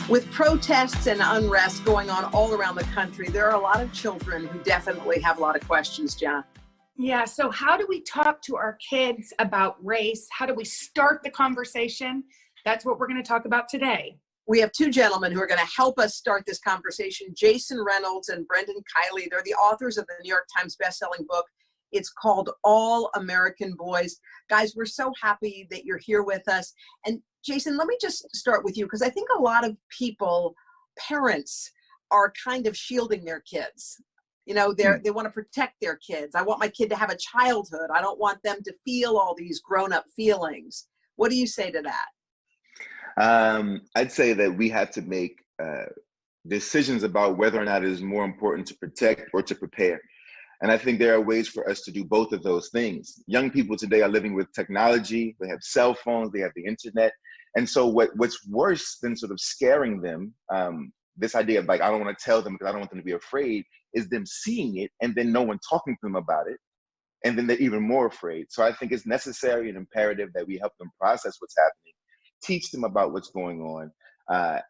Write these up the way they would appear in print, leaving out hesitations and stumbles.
With protests and unrest going on all around the country, there are a lot of children who definitely have a lot of questions, Jenna. Yeah, so how do we talk to our kids about race? How do we start the conversation? That's what we're going to talk about today. We have two gentlemen who are going to help us start this conversation, Jason Reynolds and Brendan Kiely. They're the authors of the New York Times bestselling book. It's called All American Boys. Guys, we're so happy that you're here with us. And Jason, let me just start with you, because I think a lot of people, parents, are kind of shielding their kids. You know, they want to protect their kids. I want my kid to have a childhood. I don't want them to feel all these grown-up feelings. What do you say to that? I'd say that we have to make decisions about whether or not it is more important to protect or to prepare. And I think there are ways for us to do both of those things. Young people today are living with technology. They have cell phones, they have the internet. And so what's worse than sort of scaring them, this idea of like, I don't want to tell them because I don't want them to be afraid, is them seeing it and then no one talking to them about it. And then they're even more afraid. So I think it's necessary and imperative that we help them process what's happening, teach them about what's going on,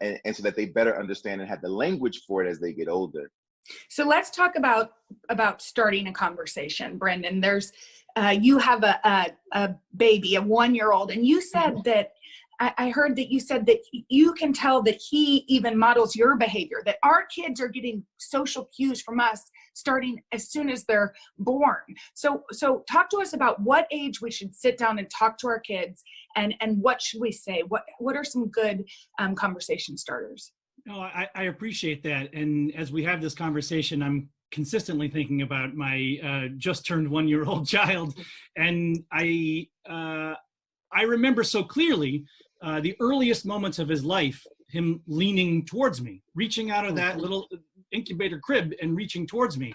and so that they better understand and have the language for it as they get older. So let's talk about starting a conversation, Brendan. There's you have a baby, a 1-year-old, and you said that I heard that you said that you can tell that he even models your behavior, that our kids are getting social cues from us starting as soon as they're born. So talk to us about what age we should sit down and talk to our kids, and what should we say? What are some good conversation starters? No, I appreciate that. And as we have this conversation, I'm consistently thinking about my just turned 1-year-old child. And I remember so clearly the earliest moments of his life, him leaning towards me, reaching out of that little incubator crib and reaching towards me.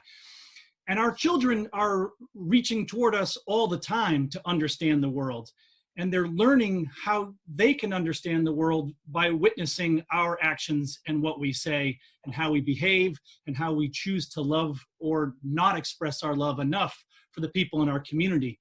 And our children are reaching toward us all the time to understand the world. And they're learning how they can understand the world by witnessing our actions and what we say and how we behave and how we choose to love or not express our love enough for the people in our community.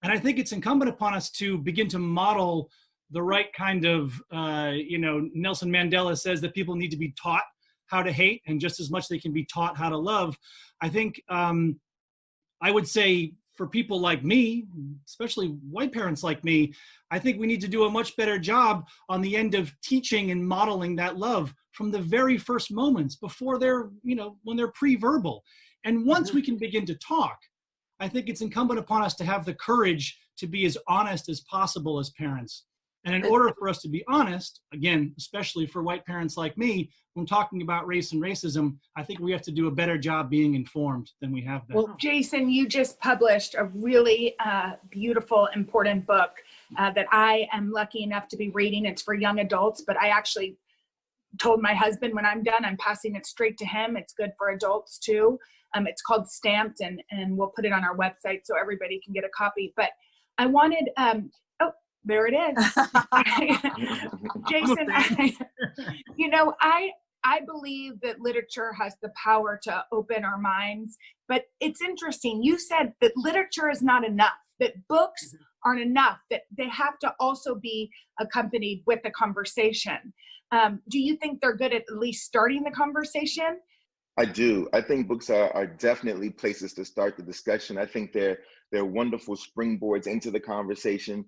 And I think it's incumbent upon us to begin to model the right kind of, Nelson Mandela says that people need to be taught how to hate, and just as much they can be taught how to love. I think I would say, for people like me, especially white parents like me, I think we need to do a much better job on the end of teaching and modeling that love from the very first moments before they're, when they're pre-verbal. And once we can begin to talk, I think it's incumbent upon us to have the courage to be as honest as possible as parents. And in order for us to be honest, again, especially for white parents like me, when talking about race and racism, I think we have to do a better job being informed than we have been. Well, Jason, you just published a really beautiful, important book that I am lucky enough to be reading. It's for young adults, but I actually told my husband when I'm done, I'm passing it straight to him. It's good for adults too. It's called Stamped, and we'll put it on our website so everybody can get a copy. But I wanted, there it is. Jason, I believe that literature has the power to open our minds, but it's interesting. You said that literature is not enough, that books aren't enough, that they have to also be accompanied with a conversation. Do you think they're good at least starting the conversation? I do. I think books are definitely places to start the discussion. I think they're wonderful springboards into the conversation.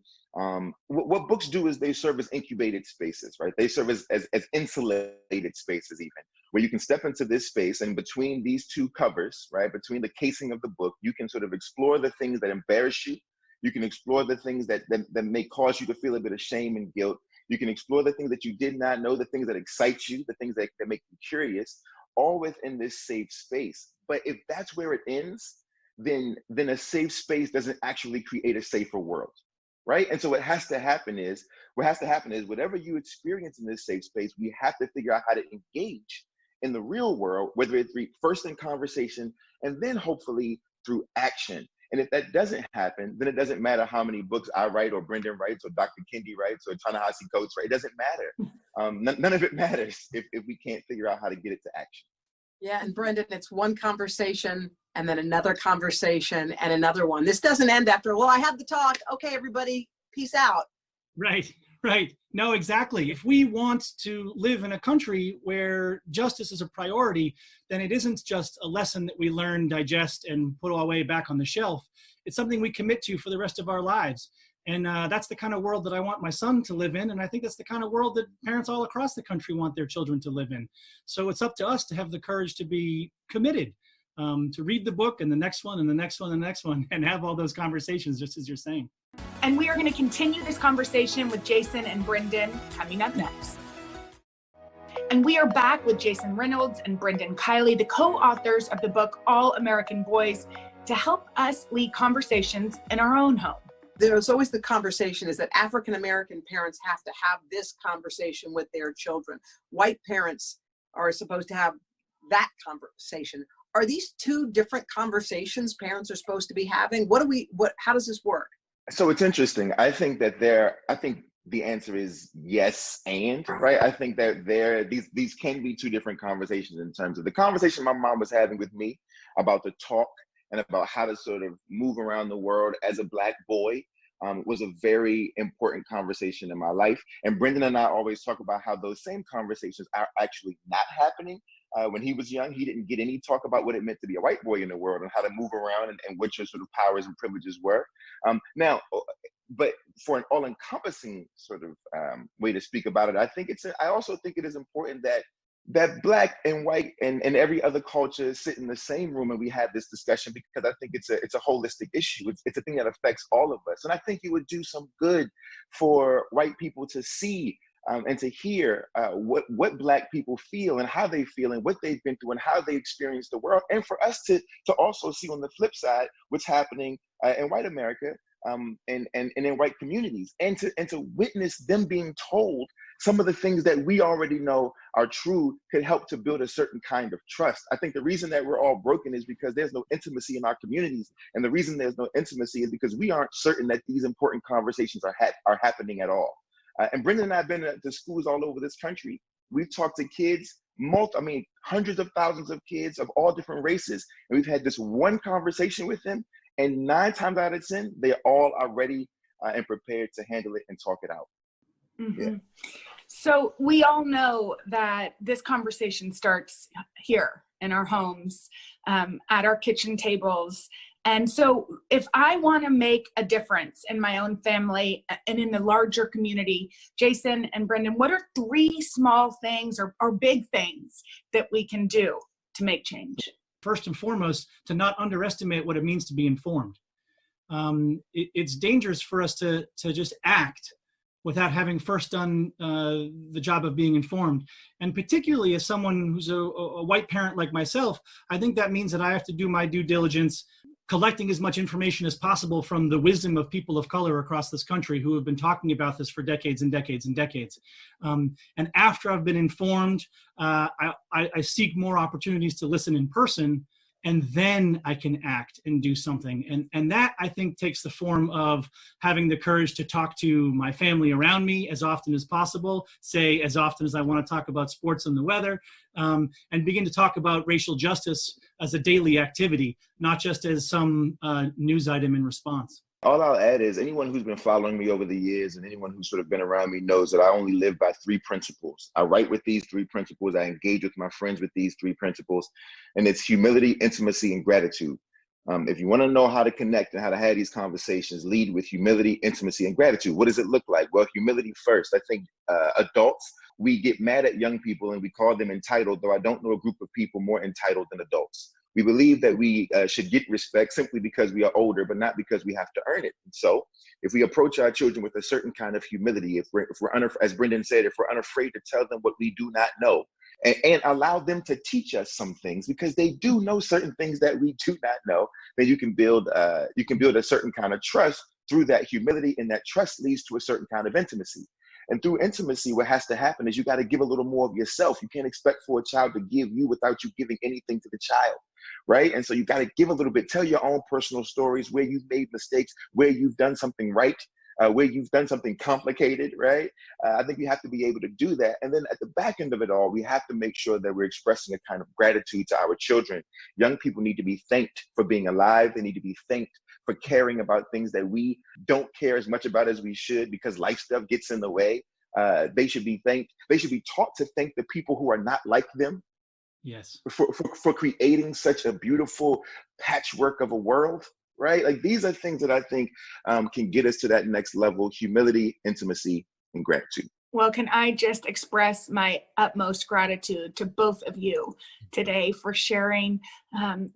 What books do is they serve as incubated spaces, right? They serve as insulated spaces even, where you can step into this space, and between these two covers, right, between the casing of the book, you can sort of explore the things that embarrass you. You can explore the things that may cause you to feel a bit of shame and guilt. You can explore the things that you did not know, the things that excite you, the things that make you curious, all within this safe space. But if that's where it ends, then a safe space doesn't actually create a safer world, right? And so what has to happen is whatever you experience in this safe space, we have to figure out how to engage in the real world, whether it's first in conversation and then hopefully through action. And if that doesn't happen, then it doesn't matter how many books I write or Brendan writes or Dr. Kendi writes or Ta-Nehisi Coates writes. It doesn't matter. None of it matters if we can't figure out how to get it to action. Yeah, and Brendan, it's one conversation and then another conversation and another one. This doesn't end after, well, I had the talk. Okay, everybody, peace out. Right. Right. No, exactly. If we want to live in a country where justice is a priority, then it isn't just a lesson that we learn, digest, and put away back on the shelf. It's something we commit to for the rest of our lives. And that's the kind of world that I want my son to live in. And I think that's the kind of world that parents all across the country want their children to live in. So it's up to us to have the courage to be committed, to read the book and the next one and the next one and the next one, and have all those conversations, just as you're saying. And we are going to continue this conversation with Jason and Brendan coming up next. And we are back with Jason Reynolds and Brendan Kiely, the co-authors of the book, All American Boys, to help us lead conversations in our own home. There's always the conversation is that African-American parents have to have this conversation with their children. White parents are supposed to have that conversation. Are these two different conversations parents are supposed to be having? How does this work? So it's interesting. I think the answer is yes, and right. I think that these can be two different conversations in terms of the conversation my mom was having with me about the talk and about how to sort of move around the world as a Black boy. Was a very important conversation in my life. And Brendan and I always talk about how those same conversations are actually not happening. When he was young, he didn't get any talk about what it meant to be a white boy in the world and how to move around and what your sort of powers and privileges were. But for an all-encompassing sort of way to speak about it, I also think it is important that Black and white and every other culture sit in the same room and we have this discussion, because I think it's a holistic issue. It's a thing that affects all of us. And I think it would do some good for white people to see and to hear what Black people feel and how they feel and what they've been through and how they experience the world. And for us to also see on the flip side what's happening in white America and in white communities, and to witness them being told some of the things that we already know are true could help to build a certain kind of trust. I think the reason that we're all broken is because there's no intimacy in our communities. And the reason there's no intimacy is because we aren't certain that these important conversations are happening at all. And Brendan and I have been to schools all over this country. We've talked to kids, hundreds of thousands of kids of all different races. And we've had this one conversation with them. And 9 times out of 10, they all are ready and prepared to handle it and talk it out. Mm-hmm. Yeah. So we all know that this conversation starts here in our homes, at our kitchen tables. And so if I want to make a difference in my own family and in the larger community, Jason and Brendan, what are 3 small things or big things that we can do to make change? First and foremost, to not underestimate what it means to be informed. It's dangerous for us to just act without having first done the job of being informed. And particularly as someone who's a white parent like myself, I think that means that I have to do my due diligence, collecting as much information as possible from the wisdom of people of color across this country who have been talking about this for decades and decades and decades. And after I've been informed, I seek more opportunities to listen in person, and then I can act and do something. And that, I think, takes the form of having the courage to talk to my family around me as often as possible, say as often as I want to talk about sports and the weather, and begin to talk about racial justice as a daily activity, not just as some news item in response. All I'll add is anyone who's been following me over the years and anyone who's sort of been around me knows that I only live by 3 principles. I write with these 3 principles. I engage with my friends with these 3 principles. And it's humility, intimacy, and gratitude. If you want to know how to connect and how to have these conversations, lead with humility, intimacy, and gratitude. What does it look like? Well, humility first. I think adults, we get mad at young people and we call them entitled, though I don't know a group of people more entitled than adults. We believe that we should get respect simply because we are older, but not because we have to earn it. And so if we approach our children with a certain kind of humility, if we're as Brendan said, if we're unafraid to tell them what we do not know, and allow them to teach us some things, because they do know certain things that we do not know, then you can build a certain kind of trust through that humility, and that trust leads to a certain kind of intimacy. And through intimacy, what has to happen is you got to give a little more of yourself. You can't expect for a child to give you without you giving anything to the child, right? And so you got to give a little bit, tell your own personal stories, where you've made mistakes, where you've done something right, where you've done something complicated, right? I think we have to be able to do that. And then at the back end of it all, we have to make sure that we're expressing a kind of gratitude to our children. Young people need to be thanked for being alive. They need to be thanked for caring about things that we don't care as much about as we should because life stuff gets in the way. They should be thanked. They should be taught to thank the people who are not like them. Yes. For creating such a beautiful patchwork of a world, right? Like these are things that I think can get us to that next level: humility, intimacy, and gratitude. Well, can I just express my utmost gratitude to both of you today for sharing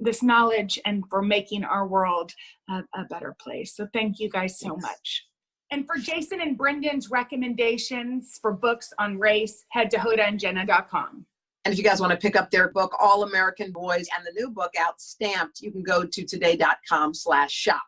this knowledge and for making our world a better place. So thank you guys so much. And for Jason and Brendan's recommendations for books on race, head to hodaandjenna.com. And if you guys want to pick up their book, All American Boys, and the new book out, Stamped, you can go to today.com/shop.